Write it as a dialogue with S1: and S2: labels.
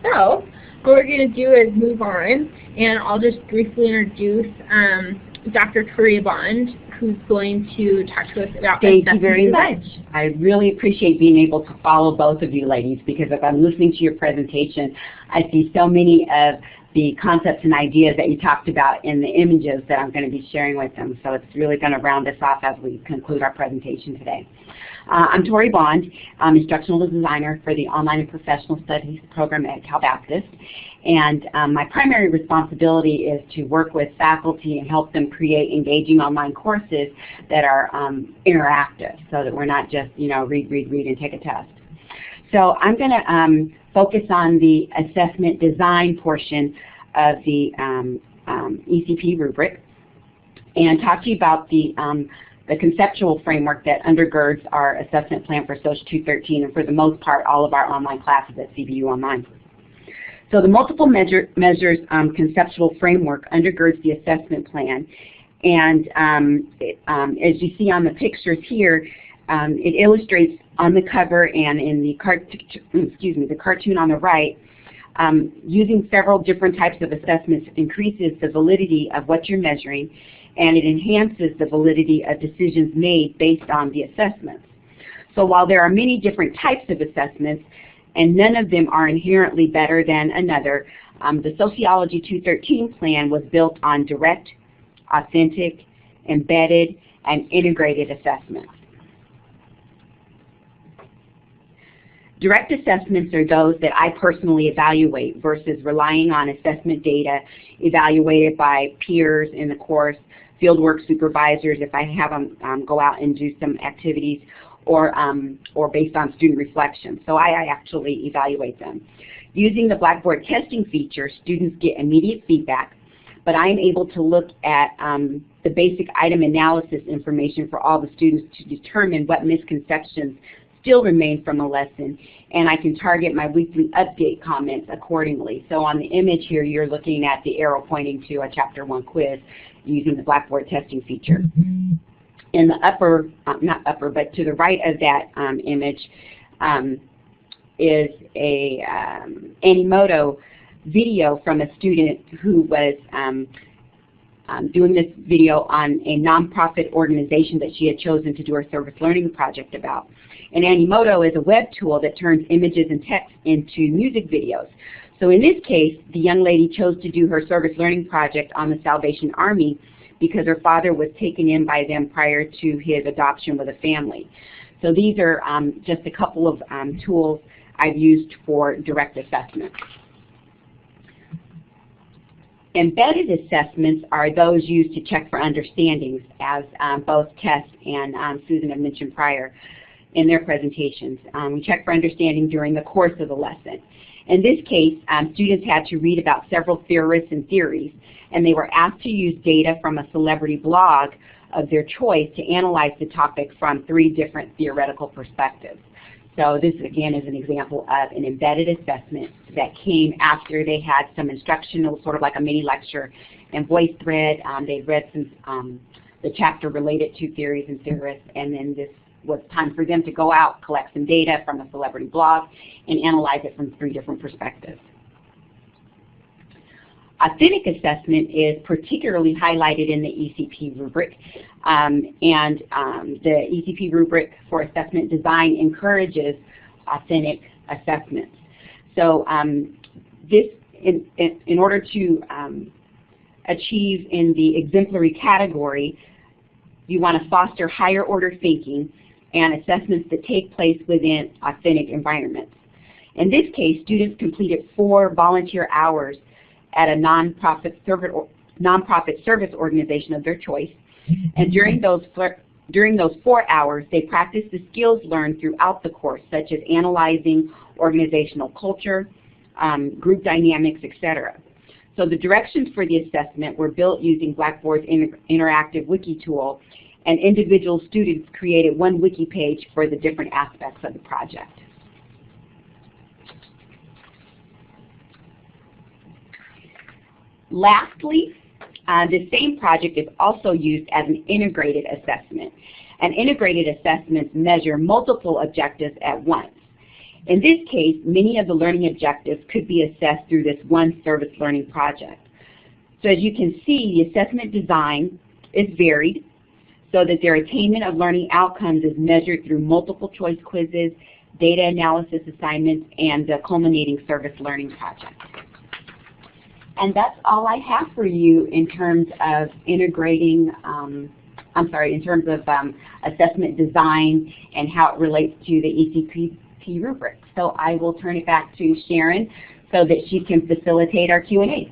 S1: So what we're going to do is move on, and I'll just briefly introduce Dr. Curry Bond, who's going to talk to us about
S2: Thank you very much. I really appreciate being able to follow both of you ladies, because as I'm listening to your presentation, I see so many of the concepts and ideas that you talked about in the images that I'm going to be sharing with them. So it's really going to round us off as we conclude our presentation today. I'm Tori Bond. I'm instructional designer for the Online and Professional Studies program at Cal Baptist. And my primary responsibility is to work with faculty and help them create engaging online courses that are interactive, so that we're not just, read, and take a test. So I'm going to focus on the assessment design portion of the ECP rubric and talk to you about the conceptual framework that undergirds our assessment plan for SOCIAL 213 and for the most part all of our online classes at CBU Online. So the multiple measures conceptual framework undergirds the assessment plan, and as you see on the pictures here, it illustrates on the cover and in the cartoon on the right, using several different types of assessments increases the validity of what you're measuring, and it enhances the validity of decisions made based on the assessments. So while there are many different types of assessments, and none of them are inherently better than another, the Sociology 213 plan was built on direct, authentic, embedded, and integrated assessments. Direct assessments are those that I personally evaluate versus relying on assessment data evaluated by peers in the course, fieldwork supervisors if I have them go out and do some activities, or based on student reflection. So I actually evaluate them. Using the Blackboard testing feature, students get immediate feedback, but I am able to look at the basic item analysis information for all the students to determine what misconceptions still remain from a lesson, and I can target my weekly update comments accordingly. So on the image here, you're looking at the arrow pointing to a Chapter 1 quiz using the Blackboard testing feature. In the upper, not upper, but to the right of that image is a Animoto video from a student who was doing this video on a nonprofit organization that she had chosen to do her service learning project about. And Animoto is a web tool that turns images and text into music videos. So in this case, the young lady chose to do her service learning project on the Salvation Army because her father was taken in by them prior to his adoption with a family. So these are just a couple of tools I've used for direct assessment. Embedded assessments are those used to check for understandings, as both Tess and Susan have mentioned prior in their presentations. We check for understanding during the course of the lesson. In this case, students had to read about several theorists and theories, and they were asked to use data from a celebrity blog of their choice to analyze the topic from 3 different theoretical perspectives. So this, again, is an example of an embedded assessment that came after they had some instructional, sort of like a mini lecture and VoiceThread. They read some, the chapter related to theories and theorists, and then this was time for them to go out, collect some data from a celebrity blog, and analyze it from 3 different perspectives. Authentic assessment is particularly highlighted in the ECP rubric, and the ECP rubric for assessment design encourages authentic assessments. So this, in order to achieve in the exemplary category, you want to foster higher order thinking and assessments that take place within authentic environments. In this case, students completed 4 volunteer hours at a nonprofit service organization of their choice, and during those 4 hours, they practiced the skills learned throughout the course, such as analyzing organizational culture, group dynamics, etc. So the directions for the assessment were built using Blackboard's interactive wiki tool, and individual students created 1 wiki page for the different aspects of the project. Lastly, the same project is also used as an integrated assessment. And integrated assessments measure multiple objectives at once. In this case, many of the learning objectives could be assessed through this one service learning project. So as you can see, the assessment design is varied so that their attainment of learning outcomes is measured through multiple choice quizzes, data analysis assignments, and the culminating service learning project. And that's all I have for you in terms of integrating, in terms of assessment design and how it relates to the ECPP rubric. So I will turn it back to Sharon so that she can facilitate our Q&A.